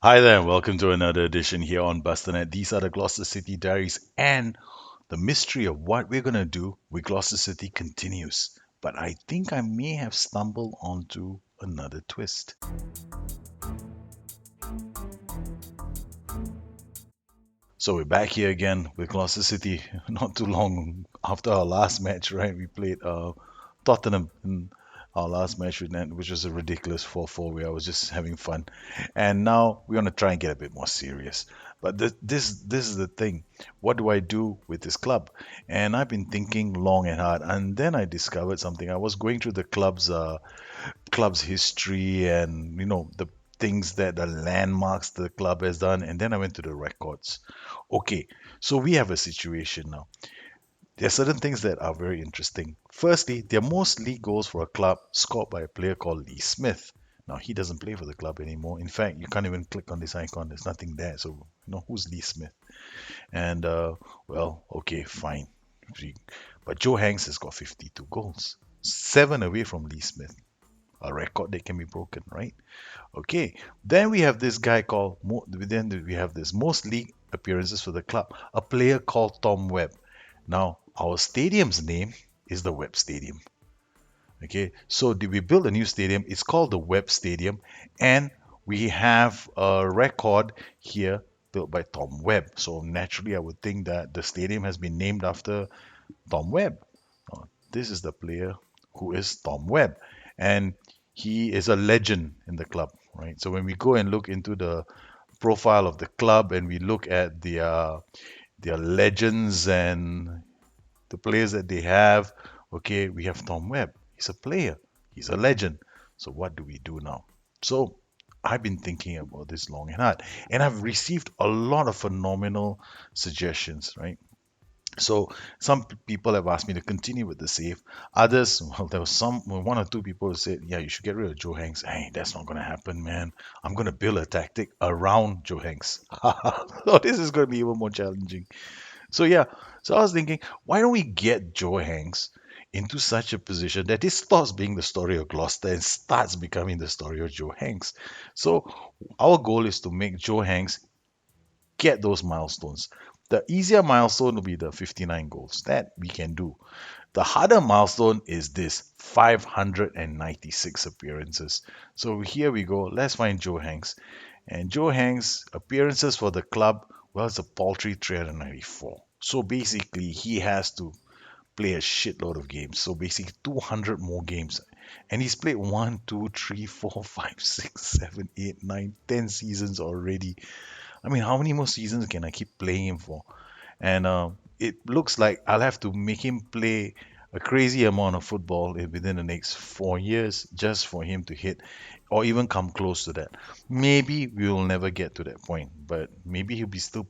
Hi there, and welcome to another edition here on Busternet. These are the Gloucester City Diaries, and the mystery of what we're going to do with Gloucester City continues. But I think I may have stumbled onto another twist. So we're back here again with Gloucester City. Not too long after our last match, right? We played Tottenham in our last match with them, which was a ridiculous 4-4 where I was just having fun. And now we're gonna try and get a bit more serious. But this is the thing. What do I do with this club? And I've been thinking long and hard, and then I discovered something. I was going through the club's history and the things that the landmarks the club has done, and then I went to the records. Okay, so we have a situation now. There are certain things that are very interesting. Firstly, there are most league goals for a club scored by a player called Lee Smith. Now, he doesn't play for the club anymore. In fact, you can't even click on this icon. There's nothing there. So, who's Lee Smith? And, well, okay, fine. But Joe Hanks has got 52 goals, seven away from Lee Smith. A record that can be broken, right? Okay. Then we have this guy called, then we have this most league appearances for the club, a player called Tom Webb. Now, our stadium's name is the Webb Stadium. Okay, so did we build a new stadium? It's called the Webb Stadium, and we have a record here built by Tom Webb. So naturally, I would think that the stadium has been named after Tom Webb. This is the player who is Tom Webb, and he is a legend in the club, right? So when we go and look into the profile of the club and we look at their legends and the players that they have. Okay, we have Tom Webb. He's a player. He's a legend. So what do we do now? So I've been thinking about this long and hard, and I've received a lot of phenomenal suggestions, right? So some people have asked me to continue with the save. Others, well, there was one or two people who said, "Yeah, you should get rid of Joe Hanks." Hey, that's not going to happen, man. I'm going to build a tactic around Joe Hanks. So this is going to be even more challenging. So yeah, so I was thinking, why don't we get Joe Hanks into such a position that this stops being the story of Gloucester and starts becoming the story of Joe Hanks? So our goal is to make Joe Hanks get those milestones. The easier milestone will be the 59 goals. That we can do. The harder milestone is this 596 appearances. So here we go. Let's find Joe Hanks. And Joe Hanks' appearances for the club, well, it's a paltry 394. So basically, he has to play a shitload of games. So basically, 200 more games. And he's played 1, 2, 3, 4, 5, 6, 7, 8, 9, 10 seasons already. I mean, how many more seasons can I keep playing him for? And it looks like I'll have to make him play a crazy amount of football within the next 4 years just for him to hit or even come close to that. Maybe we will never get to that point, but maybe he'll still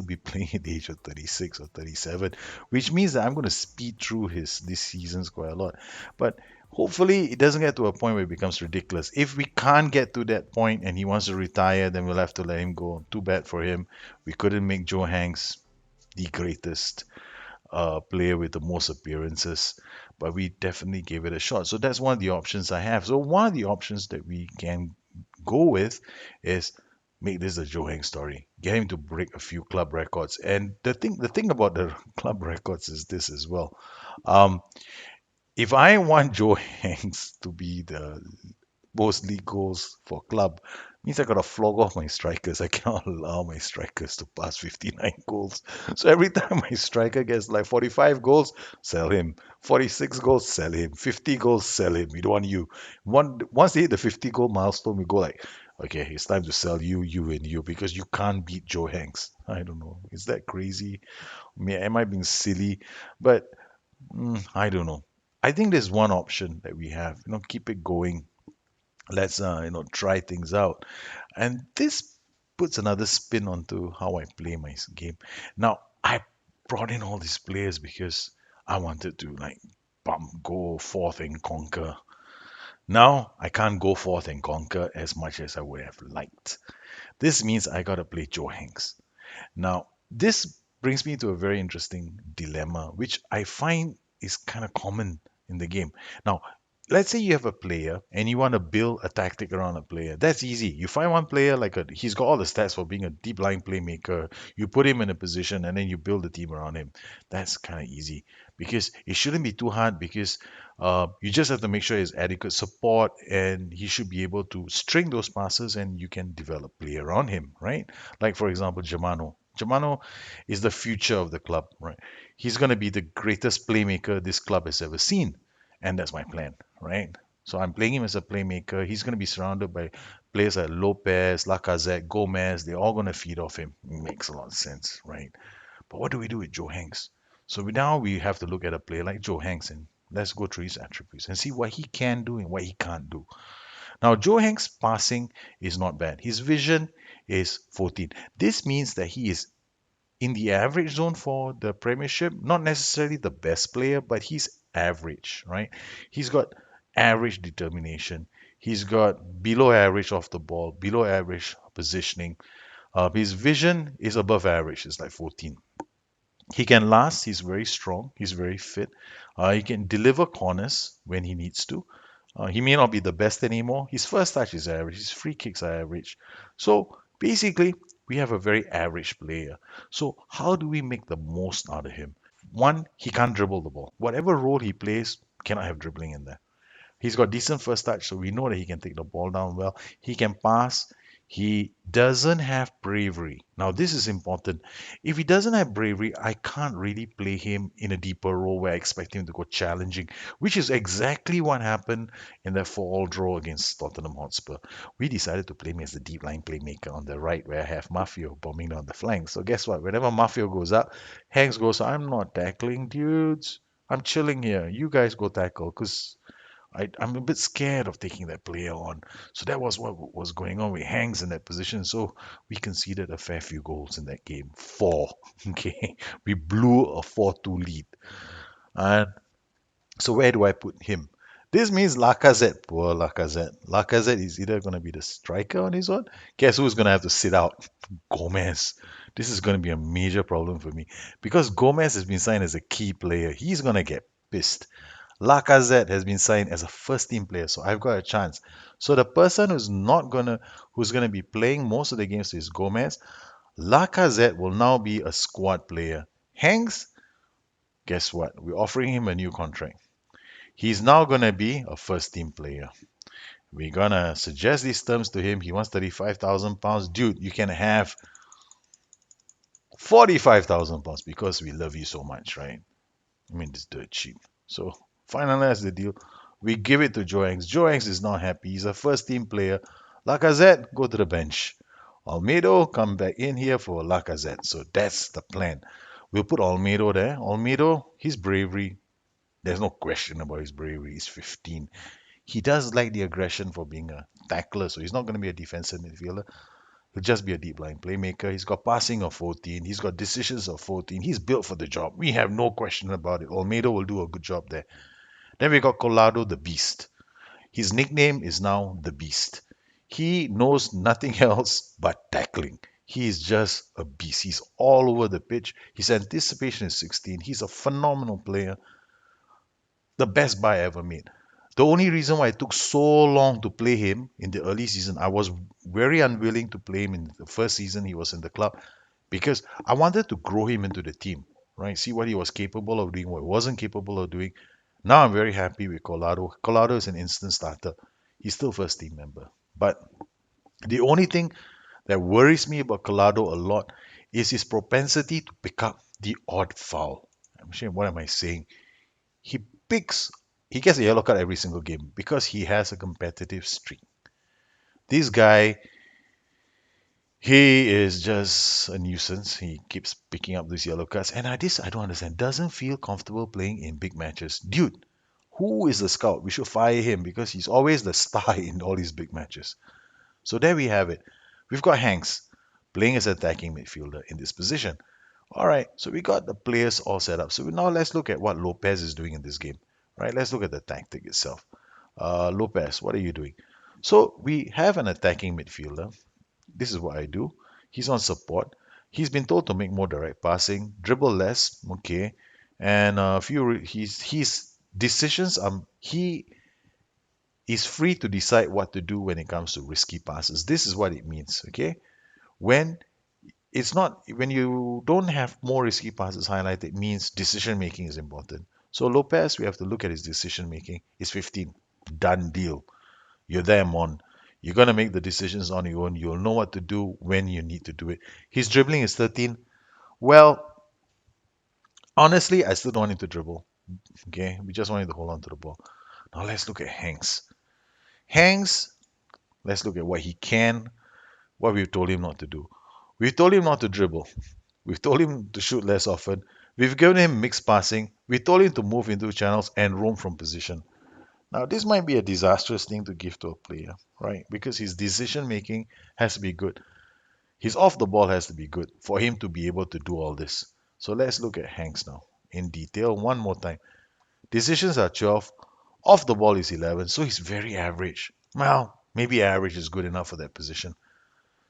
be playing at the age of 36 or 37, which means that I'm going to speed through his these seasons quite a lot. But hopefully it doesn't get to a point where it becomes ridiculous. If we can't get to that point and he wants to retire, then we'll have to let him go. Too bad for him. We couldn't make Joe Hanks the greatest player with the most appearances, but we definitely gave it a shot. So that's one of the options I have. So one of the options that we can go with is make this a Joe Hanks story. Get him to break a few club records. And the thing about the club records is this as well. Um, if I want Joe Hanks to be the most league goals for club, means I gotta flog off my strikers. I cannot allow my strikers to pass 59 goals. So every time my striker gets like 45 goals, sell him. 46 goals, sell him. 50 goals, sell him. We don't want you. Once they hit the 50 goal milestone, we go like, okay, it's time to sell you, you, and you because you can't beat Joe Hanks. I don't know. Is that crazy? Am I being silly? But I don't know. I think there's one option that we have. Keep it going. Let's try things out. And this puts another spin onto how I play my game. Now, I brought in all these players because I wanted to like go forth and conquer. Now I can't go forth and conquer as much as I would have liked. This means I gotta play Joe Hanks. Now, this brings me to a very interesting dilemma, which I find is kind of common in the game. Now, let's say you have a player and you want to build a tactic around a player. That's easy. You find one player he's got all the stats for being a deep line playmaker. You put him in a position and then you build a team around him. That's kind of easy because it shouldn't be too hard because you just have to make sure he has adequate support and he should be able to string those passes and you can develop play around him, right? Like for example, Germano. Germano is the future of the club, right? He's going to be the greatest playmaker this club has ever seen, and that's my plan, right? So I'm playing him as a playmaker. He's going to be surrounded by players like Lopez, Lacazette, Gomez. They're all going to feed off him. Makes a lot of sense, right? But what do we do with Joe Hanks? So now we have to look at a player like Joe Hanks and let's go through his attributes and see what he can do and what he can't do. Now, Joe Hanks' passing is not bad. His vision is 14. This means that he is in the average zone for the Premiership. Not necessarily the best player, but he's average, right? He's got average determination. He's got below average off the ball, below average positioning. His vision is above average. It's like 14. He can last. He's very strong. He's very fit. He can deliver corners when he needs to. He may not be the best anymore. His first touch is average. His free kicks are average. So basically, we have a very average player. So how do we make the most out of him? One, he can't dribble the ball. Whatever role he plays, cannot have dribbling in there. He's got decent first touch, so we know that he can take the ball down well. He can pass. He doesn't have bravery. Now, this is important. If he doesn't have bravery, I can't really play him in a deeper role where I expect him to go challenging, which is exactly what happened in that 4-all draw against Tottenham Hotspur. We decided to play him as the deep line playmaker on the right, where I have Mafio bombing down the flank. So guess what? Whenever Mafio goes up, Hanks goes, I'm not tackling dudes. I'm chilling here. You guys go tackle because I'm a bit scared of taking that player on. So that was what was going on with Hanks in that position. So we conceded a fair few goals in that game. Four. Okay. We blew a 4-2 lead. And so where do I put him? This means Lacazette, poor Lacazette. Lacazette is either going to be the striker on his own. Guess who's going to have to sit out? Gomez. This is going to be a major problem for me because Gomez has been signed as a key player. He's going to get pissed. Lacazette has been signed as a first team player, so I've got a chance. So the person who's gonna be playing most of the games is Gomez. Lacazette will now be a squad player. Hanks, guess what? We're offering him a new contract. He's now gonna be a first team player. We're gonna suggest these terms to him. He wants £35,000. Dude, you can have £45,000 because we love you so much, right? I mean, it's dirt cheap. So finalize the deal. We give it to Joe Hanks. Joe Hanks is not happy. He's a first team player. Lacazette, go to the bench. Almedo, come back in here for Lacazette. So that's the plan. We'll put Almedo there. Almedo, his bravery, there's no question about his bravery. He's 15. He does like the aggression for being a tackler, so he's not going to be a defensive midfielder. He'll just be a deep line playmaker. He's got passing of 14. He's got decisions of 14. He's built for the job. We have no question about it. Almeida will do a good job there. Then we got Colado the Beast. His nickname is now the Beast. He knows nothing else but tackling. He is just a beast. He's all over the pitch. His anticipation is 16. He's a phenomenal player. The best buy I ever made. The only reason why it took so long to play him in the early season, I was very unwilling to play him in the first season he was in the club because I wanted to grow him into the team, right? See what he was capable of doing, what he wasn't capable of doing. Now I'm very happy with Colado. Colado is an instant starter. He's still first team member. But the only thing that worries me about Colado a lot is his propensity to pick up the odd foul. I'm sure, what am I saying? He picks, he gets a yellow card every single game because he has a competitive streak. This guy, he is just a nuisance. He keeps picking up these yellow cards, and I don't understand. Doesn't feel comfortable playing in big matches, dude. Who is the scout? We should fire him because he's always the star in all these big matches. So there we have it. We've got Hanks playing as attacking midfielder in this position. All right, so we got the players all set up. So now let's look at what Lopez is doing in this game. Right, let's look at the tactic itself. Lopez, what are you doing? So we have an attacking midfielder. This is what I do. He's on support. He's been told to make more direct passing, dribble less, okay, and a few his decisions. He is free to decide what to do when it comes to risky passes. This is what it means, okay? When it's not, when you don't have more risky passes highlighted, it means decision making is important. So Lopez, we have to look at his decision making. Is 15. Done deal. You're there, Mon. You're gonna make the decisions on your own. You'll know what to do when you need to do it. His dribbling is 13. Well, honestly, I still don't want him to dribble. Okay, we just want him to hold on to the ball. Now let's look at Hanks. Hanks, let's look at what he can, what we've told him not to do. We've told him not to dribble. We've told him to shoot less often. We've given him mixed passing. We told him to move into channels and roam from position. Now, this might be a disastrous thing to give to a player, right? Because his decision making has to be good. His off the ball has to be good for him to be able to do all this. So let's look at Hanks now in detail one more time. Decisions are 12, off the ball is 11, so he's very average. Well, maybe average is good enough for that position.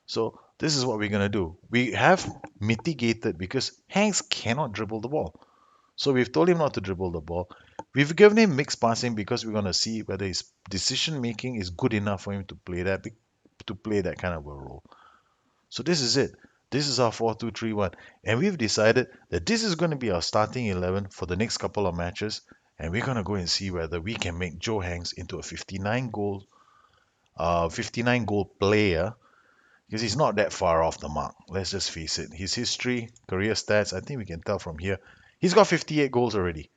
So this is what we're going to do. We have mitigated because Hanks cannot dribble the ball. So we've told him not to dribble the ball. We've given him mixed passing because we're going to see whether his decision making is good enough for him to play that kind of a role. So this is it. This is our 4-2-3-1. And we've decided that this is going to be our starting 11 for the next couple of matches. And we're going to go and see whether we can make Joe Hanks into a 59 goal player, because he's not that far off the mark. Let's just face it. His history, career stats, I think we can tell from here. He's got 58 goals already.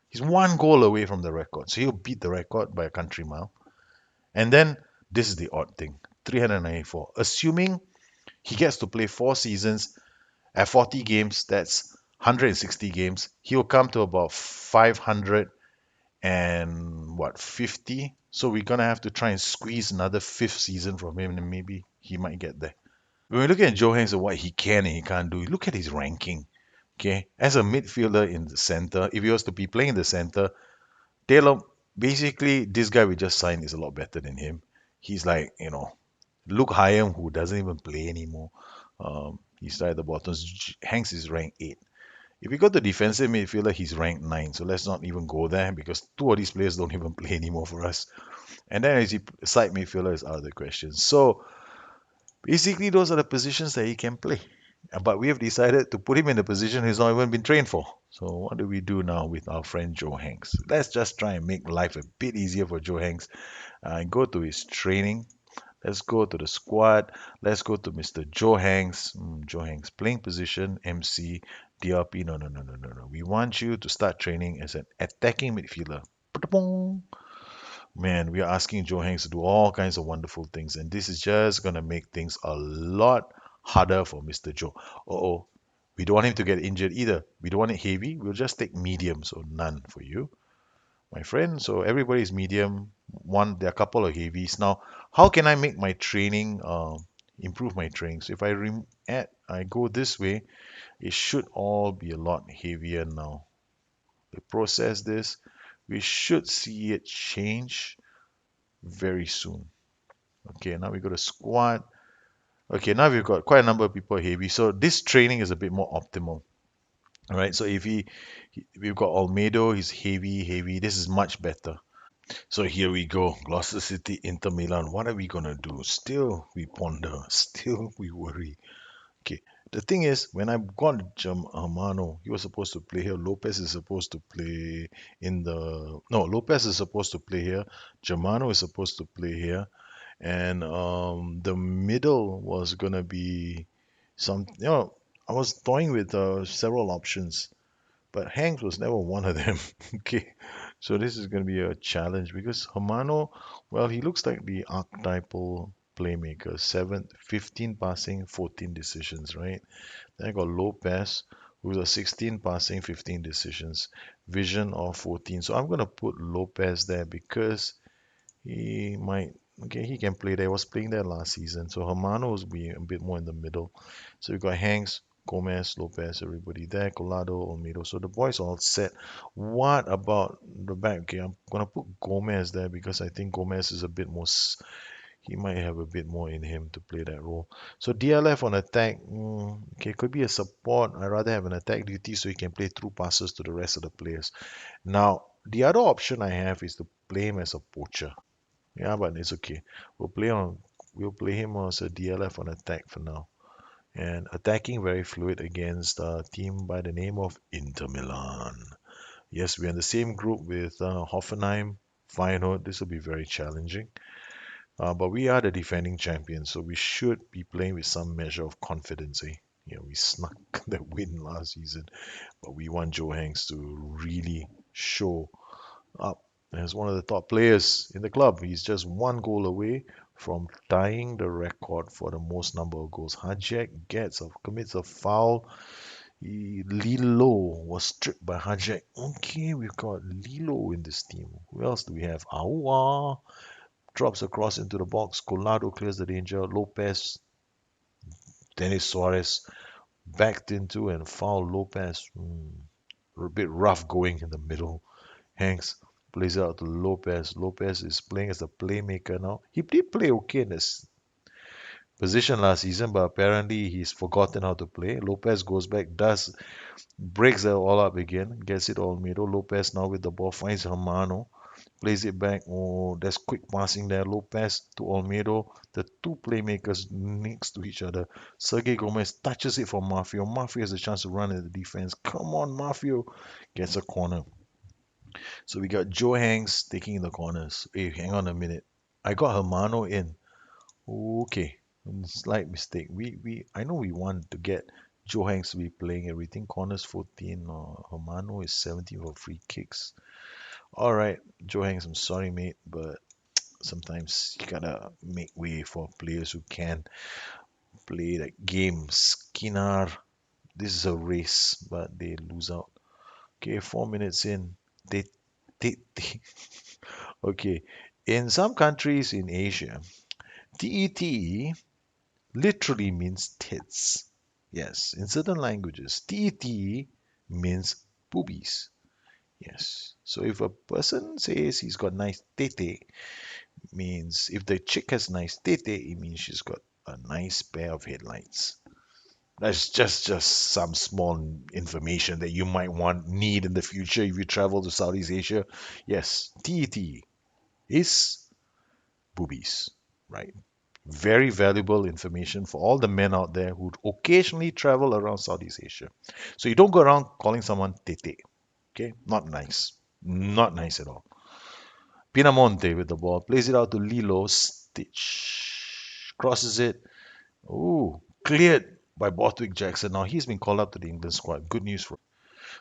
He's one goal away from the record. So he'll beat the record by a country mile. And then this is the odd thing. 394. Assuming he gets to play 4 seasons at 40 games, that's 160 games. He'll come to about 500 and what, 50? So we're gonna have to try and squeeze another fifth season from him, and maybe he might get there. When we look at Joe Hanks and what he can and he can't do, look at his ranking. Okay, as a midfielder in the center, if he was to be playing in the center, Taylor, basically this guy we just signed is a lot better than him. He's like, Luke Hyam, who doesn't even play anymore. He's right at the bottom. Hanks is ranked 8. If we go to defensive midfielder, he's ranked 9. So let's not even go there because two of these players don't even play anymore for us. And then as he side midfielder is out of the question. So basically, those are the positions that he can play. But we have decided to put him in a position he's not even been trained for. So what do we do now with our friend Joe Hanks? Let's just try and make life a bit easier for Joe Hanks. Go to his training. Let's go to the squad. Let's go to Mr. Joe Hanks. Joe Hanks playing position, MC, DRP. No, no, no, no, no, no. We want you to start training as an attacking midfielder. Man, we are asking Joe Hanks to do all kinds of wonderful things, and this is just gonna make things a lot harder for Mr. Joe. Oh, we don't want him to get injured either. We don't want it heavy. We'll just take medium, so none for you, my friend. So everybody is medium. There are a couple of heavies. Now, how can I make my training improve my training? So if I go this way, it should all be a lot heavier now. We process this. We should see it change very soon. Okay, now we go to squad. Okay, now we've got quite a number of people heavy. So this training is a bit more optimal. All right, so if we've got Almedo, he's heavy, heavy. This is much better. So here we go. Gloucester City, Inter Milan. What are we gonna do? Still we ponder. Still we worry. Okay. The thing is, when I got Germano, he was supposed to play here. Lopez is supposed to play in the. No, Lopez is supposed to play here. Germano is supposed to play here. And the middle was gonna be I was toying with several options, but Hanks was never one of them. Okay, so this is gonna be a challenge because Hermano, well, he looks like the archetypal playmaker. 15 passing, 14 decisions, right? Then I got Lopez, who's a 16 passing, 15 decisions, vision of 14. So I'm gonna put Lopez there because he might. Okay, he can play there. He was playing there last season. So Hermano will be a bit more in the middle. So we got Hanks, Gomez, Lopez, everybody there. Colado, Olmedo. So the boys are all set. What about the back? Okay, I'm gonna put Gomez there because I think Gomez is a bit more. He might have a bit more in him to play that role. So DLF on attack. Okay, could be a support. I'd rather have an attack duty so he can play through passes to the rest of the players. Now, the other option I have is to play him as a poacher. Yeah, but it's okay. We'll play on. We'll play him as a DLF on attack for now. And attacking very fluid against a team by the name of Inter Milan. Yes, we're in the same group with Hoffenheim, Feyenoord. This will be very challenging. But we are the defending champions, so we should be playing with some measure of confidence. Eh? Yeah, we snuck that win last season, but we want Joe Hanks to really show up as one of the top players in the club. He's just one goal away from tying the record for the most number of goals. Hajek commits a foul. Lilo was stripped by Hajek. Okay, we've got Lilo in this team. Who else do we have? Aua drops across into the box. Colado clears the danger. Lopez, Denis Suarez backed into and foul Lopez. A bit rough going in the middle. Hanks plays it out to Lopez. Lopez is playing as a playmaker now. He did play okay in this position last season, but apparently he's forgotten how to play. Lopez goes back, does breaks it all up again, gets it all middle. Lopez now with the ball finds Hermano, plays it back. Oh, there's quick passing there. Lopez to Olmedo, the two playmakers next to each other. Sergey Gomez touches it for Mafio. Mafio has a chance to run at the defense. Come on, Mafio gets a corner. So we got Joe Hanks taking the corners. Hey, hang on a minute. I got Hermano in. Okay, slight mistake. We I know we want to get Joe Hanks to be playing everything. Corners 14. Hermano is 17 for free kicks. All right, Joe Hanks. I'm sorry, mate, but sometimes you gotta make way for players who can play that game. Skinner. This is a race, but they lose out. Okay, 4 minutes in. They okay. In some countries in Asia, TET literally means tits. Yes, in certain languages, TET means boobies. Yes. So if a person says he's got nice tete, means if the chick has nice tete, it means she's got a nice pair of headlights. That's just some small information that you might need in the future if you travel to Southeast Asia. Yes, TET is boobies, right? Very valuable information for all the men out there who occasionally travel around Southeast Asia. So you don't go around calling someone tete, okay? Not nice. Not nice at all. Pinamonte with the ball, plays it out to Lilo, Stitch, crosses it. Ooh, cleared by Borthwick Jackson. Now he's been called up to the England squad. Good news for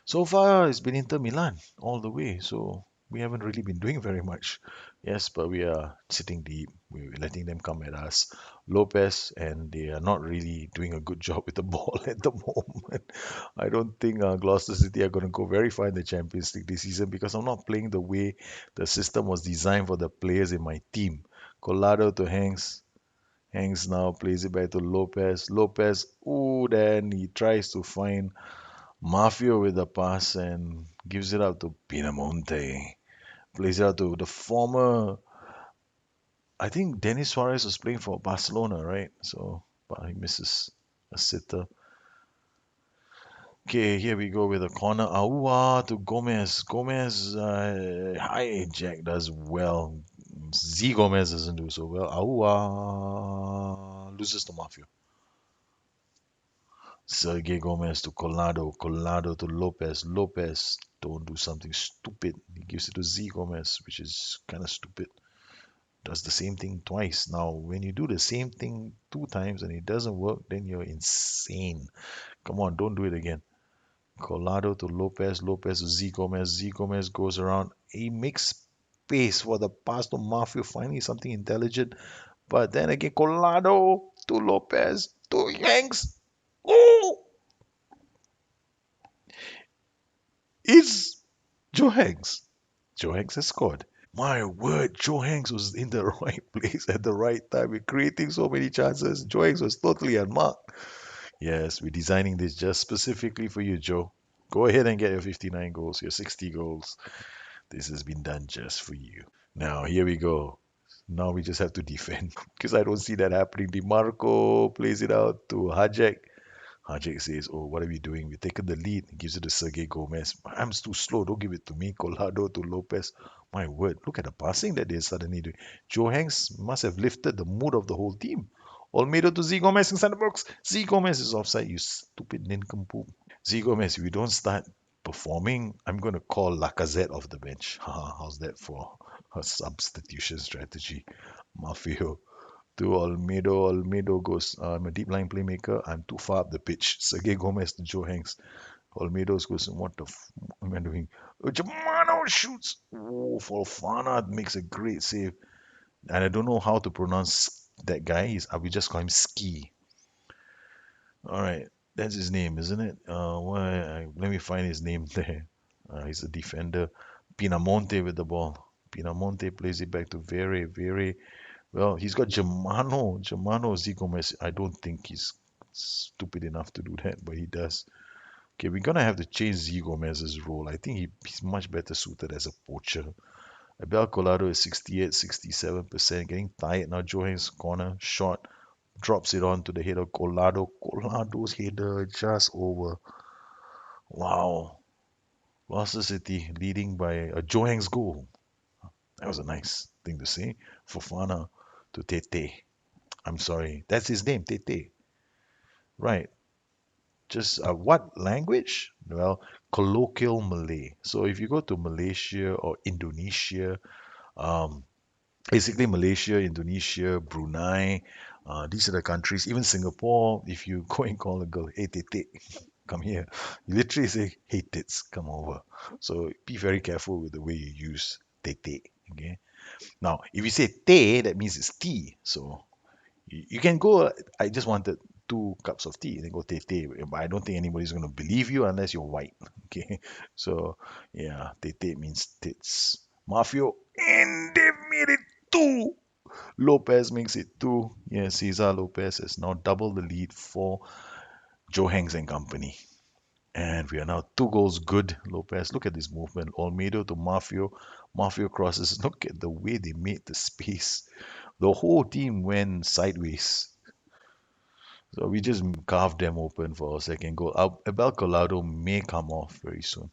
so far, it's been Inter Milan all the way, so we haven't really been doing very much. Yes, but we are sitting deep. We're letting them come at us. Lopez, and they are not really doing a good job with the ball at the moment. I don't think Gloucester City are going to go very far in the Champions League this season because I'm not playing the way the system was designed for the players in my team. Colado to Hanks. Hanks now plays it back to Lopez. Lopez, ooh, then he tries to find Mafia with the pass and gives it out to Pinamonte. Plays it out to the former, I think Denis Suarez was playing for Barcelona, right? So, but he misses a sitter. Okay, here we go with a corner. Aua to Gomez. Gomez, hi, Jack does well. Z Gomez doesn't do so well. Aua loses to Mafia. Sergey Gomez to Colado, Colado to Lopez. Lopez don't do something stupid. He gives it to Z Gomez, which is kind of stupid. Does the same thing twice. Now, when you do the same thing two times and it doesn't work, then you're insane. Come on, don't do it again. Colado to Lopez, Lopez to Z Gomez. Z Gomez goes around. He makes space for the pass to Mafia, finally something intelligent. But then again, Colado to Lopez to Yanks. Oh, it's Joe Hanks. Joe Hanks has scored. My word, Joe Hanks was in the right place at the right time. We're creating so many chances. Joe Hanks was totally unmarked. Yes, we're designing this just specifically for you, Joe. Go ahead and get your 59 goals, your 60 goals. This has been done just for you. Now, here we go. Now we just have to defend because I don't see that happening. DiMarco plays it out to Hajek. Hajek says, "Oh, what are we doing? We've taken the lead." He gives it to Sergey Gomez. I'm too slow. Don't give it to me. Colado to Lopez. My word, look at the passing that they're suddenly doing. Joe Hanks must have lifted the mood of the whole team. Olmedo to Z Gomez inside the box. Z Gomez is offside, you stupid nincompoop. Z Gomez, if you don't start performing, I'm going to call Lacazette off the bench. How's that for a substitution strategy? Mafio to Olmedo. Olmedo goes, I'm a deep line playmaker. I'm too far up the pitch. Sergey Gomez to Joe Hanks. Olmedo goes, what the am I doing? Germano shoots. Oh, Fofana makes a great save. And I don't know how to pronounce that guy. We just call him Ski. All right, that's his name, isn't it? Let me find his name there. He's a defender. Pinamonte with the ball. Pinamonte plays it back to Very. Well, he's got Germano Zigomez. I don't think he's stupid enough to do that, but he does. Okay, we're gonna have to change Zigomez's role. I think he's much better suited as a poacher. Abel Colado is 68, 67%, getting tired now. Johan's corner shot drops it on to the head of Colado. Colado's header just over. Wow. Gloucester City leading by a Johang's goal. That was a nice thing to say. Fofana to Tete. I'm sorry. That's his name, Tete. Right. Just what language? Well, colloquial Malay. So if you go to Malaysia or Indonesia, um, basically Malaysia, Indonesia, Brunei, these are the countries. Even Singapore, if you go and call a girl, hey Tete, come here. You literally say, hey tits, come over. So be very careful with the way you use tete. Okay. Now, if you say te, that means it's tea. So you can go, I just wanted 2 cups of tea, and then go tete. But I don't think anybody's going to believe you unless you're white. Okay. So yeah, tete means tits. Mafio, and they made it 2. Lopez makes it 2. Yeah, Cesar Lopez has now doubled the lead for Joe Hanks and company. And we are now 2 goals good. Lopez, look at this movement. Olmedo to Mafio. Mafio crosses. Look at the way they made the space. The whole team went sideways. So we just carved them open for our second goal. Abel Colado may come off very soon.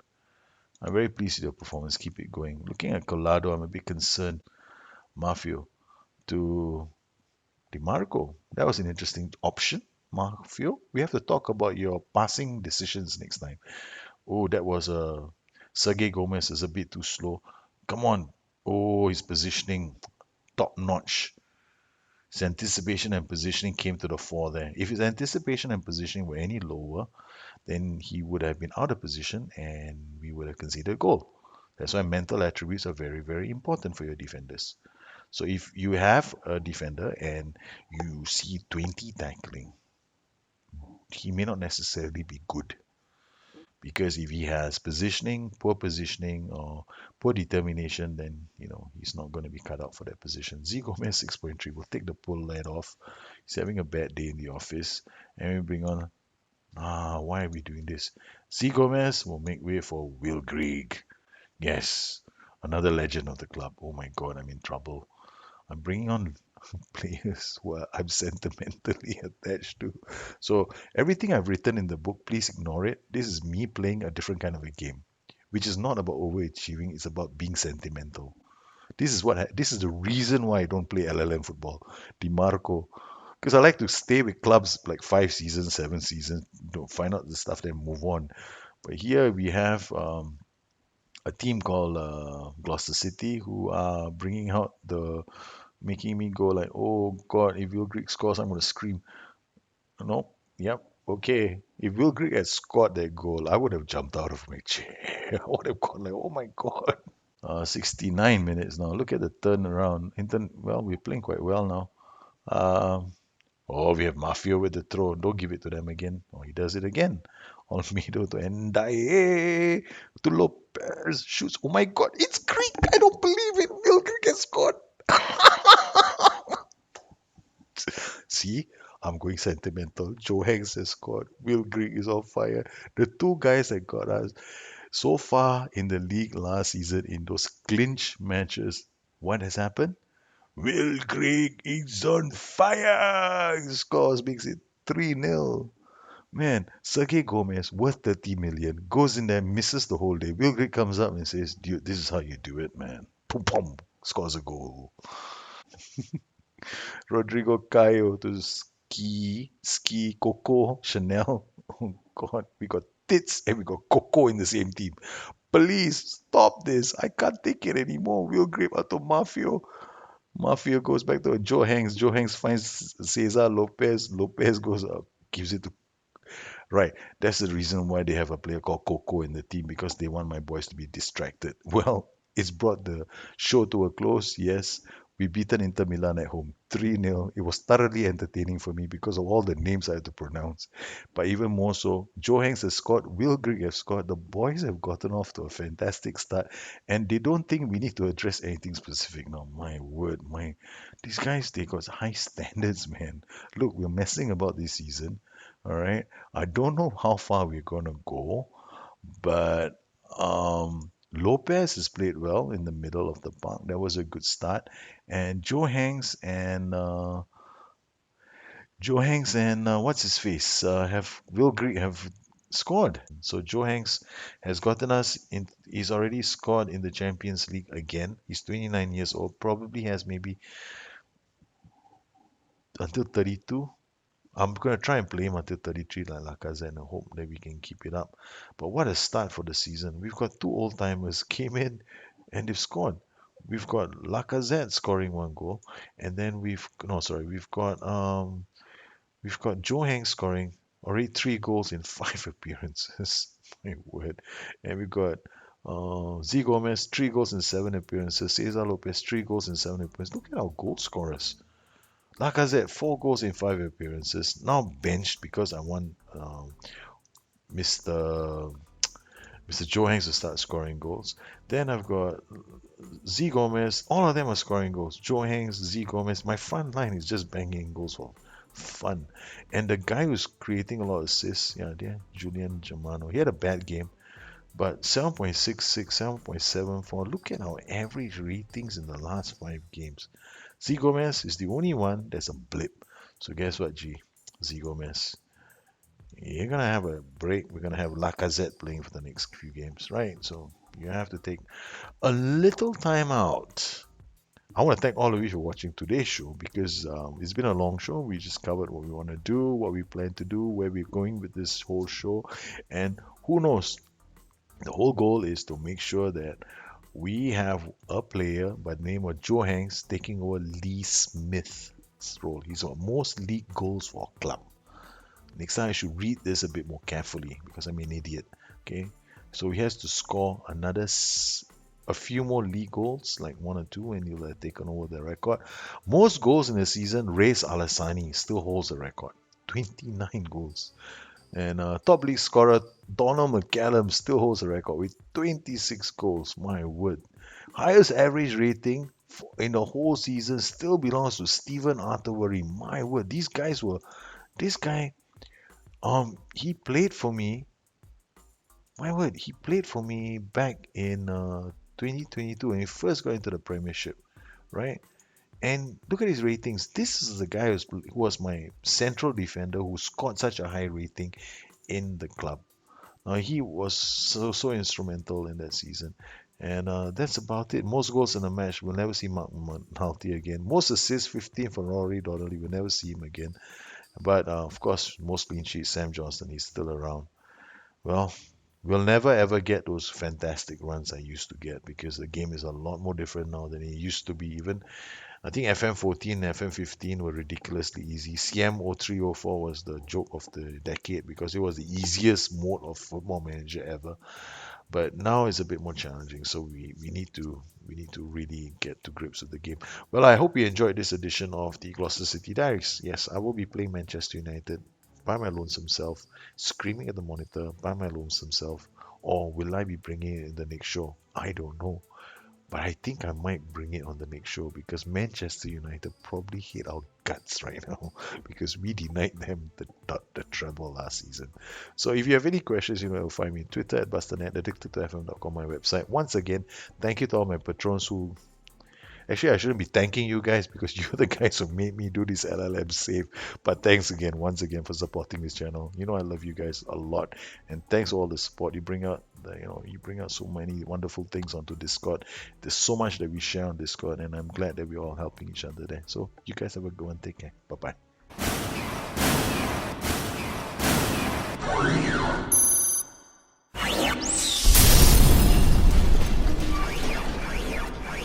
I'm very pleased with your performance. Keep it going. Looking at Colado, I'm a bit concerned. Mafio to DiMarco. That was an interesting option. Mafio, we have to talk about your passing decisions next time. Oh, that was Sergey Gomez is a bit too slow. Come on. Oh, his positioning top notch. His anticipation and positioning came to the fore there. If his anticipation and positioning were any lower, then he would have been out of position and we would have conceded a goal. That's why mental attributes are very important for your defenders. So if you have a defender and you see 20 tackling, he may not necessarily be good. Because if he has positioning, or poor determination, then he's not going to be cut out for that position. Z Gomez 6.3 will take the pull lead off. He's having a bad day in the office, and we bring on. Why are we doing this? Z Gomez will make way for Will Grigg. Yes, another legend of the club. Oh my God, I'm in trouble. I'm bringing on players who I'm sentimentally attached to. So everything I've written in the book, please ignore it. This is me playing a different kind of a game, which is not about overachieving. It's about being sentimental. This is the reason why I don't play LLM football. DiMarco, because I like to stay with clubs like 5 seasons, 7 seasons, find out the stuff, then move on. But here we have a team called Gloucester City who are bringing out the making me go like, oh God, if Will Grigg scores, I'm gonna scream. No, yep, okay. If Will Grigg had scored that goal, I would have jumped out of my chair. I would have gone like, oh my God. 69 minutes now. Look at the turnaround. Well, we're playing quite well now. Um, oh, we have Mafia with the throw. Don't give it to them again. Oh, he does it again. Olmedo to Ndiaye to Lopez shoots. Oh my God, it's Grigg! I don't believe it. Will Grigg has scored. See, I'm going sentimental. Joe Hanks has scored. Will Grigg is on fire. The 2 guys that got us so far in the league last season in those clinch matches, what has happened? Will Grigg is on fire. He scores, makes it 3-0. Man, Sergey Gomez, worth 30 million, goes in there, misses the whole day. Will Grigg comes up and says, dude, this is how you do it, man. Pum pum, scores a goal. Rodrigo Caio to ski, Coco, Chanel. Oh God, we got tits and we got Coco in the same team. Please stop this. I can't take it anymore. Will Grip out to Mafio. Mafia goes back to Joe Hanks. Joe Hanks finds Cesar Lopez. Lopez goes up, gives it to. Right. That's the reason why they have a player called Coco in the team because they want my boys to be distracted. Well, it's brought the show to a close. Yes, we beaten Inter Milan at home 3-0. It was thoroughly entertaining for me because of all the names I had to pronounce. But even more so, Joe Hanks has scored, Will Grigg has scored. The boys have gotten off to a fantastic start, and they don't think we need to address anything specific now. My word, these guys, they got high standards, man. Look, we're messing about this season. All right. I don't know how far we're gonna go, but Lopez has played well in the middle of the park. That was a good start. And Joe Hanks and what's his face have Will Grigg have scored. So Joe Hanks has gotten us in. He's already scored in the Champions League again. He's 29 years old. Probably has maybe until 32. I'm going to try and play him until 33 like Lacazette and hope that we can keep it up. But what a start for the season. We've got two old timers came in and they've scored. We've got Lacazette scoring one goal, and then we've got Joe Hanks scoring already 3 goals in 5 appearances. My word. And we've got Z Gomez 3 goals in 7 appearances. Cesar Lopez 3 goals in 7 appearances. Look at our goal scorers. Lacazette, 4 goals in 5 appearances. Now benched because I want Mr. Mr. Joe Hanks to start scoring goals. Then I've got Z Gomez. All of them are scoring goals. Joe Hanks, Z Gomez. My front line is just banging goals for fun. And the guy who's creating a lot of assists, yeah, there, Julian Germano. He had a bad game, but 7.66, 7.74. Look at our average ratings in the last 5 games. Z Gomez is the only one that's a blip. So guess what, G? Z Gomez. You're gonna have a break. We're gonna have Lacazette playing for the next few games, right? So you have to take a little time out. I want to thank all of you for watching today's show because it's been a long show. We just covered what we want to do, what we plan to do, where we're going with this whole show, and who knows? The whole goal is to make sure that we have a player by the name of Joe Hanks taking over Lee Smith's role. He's got most league goals for our club. Next time I should read this a bit more carefully because I'm an idiot. Okay, so he has to score a few more league goals, like 1 or 2, and he'll have taken over the record. Most goals in the season, Reyes Alassani still holds the record, 29 goals. And top league scorer Donald McCallum still holds the record with 26 goals. My word. Highest average rating in the whole season still belongs to Stephen Arthurbury. My word. This guy, he played for me. My word, he played for me back in 2022 when he first got into the Premiership, right? And look at his ratings. This is the guy who was my central defender who scored such a high rating in the club. He was so instrumental in that season. And that's about it. Most goals in a match. We'll never see Mark Montalti again. Most assists, 15 for Rory Donnelly. We'll never see him again. But of course, most clean sheets, Sam Johnston. He's still around. Well, we'll never ever get those fantastic runs I used to get because the game is a lot more different now than it used to be. Even I think FM14 and FM15 were ridiculously easy. CM0304 was the joke of the decade because it was the easiest mode of Football Manager ever. But now it's a bit more challenging, so we need to really get to grips with the game. Well, I hope you enjoyed this edition of the Gloucester City Diaries. Yes, I will be playing Manchester United by my lonesome self, screaming at the monitor by my lonesome self, or will I be bringing it in the next show? I don't know. But I think I might bring it on the next show because Manchester United probably hate our guts right now because we denied them the treble last season. So if you have any questions, you know, you'll find me on Twitter at BusterNet, addicted to FM.com, my website. Once again, thank you to all my patrons who Actually, I shouldn't be thanking you guys because you're the guys who made me do this LLM save. But thanks again, once again, for supporting this channel. You know I love you guys a lot, and thanks for all the support you bring out. You bring out so many wonderful things onto Discord. There's so much that we share on Discord, and I'm glad that we're all helping each other there. So you guys have a good one. Take care. Bye bye.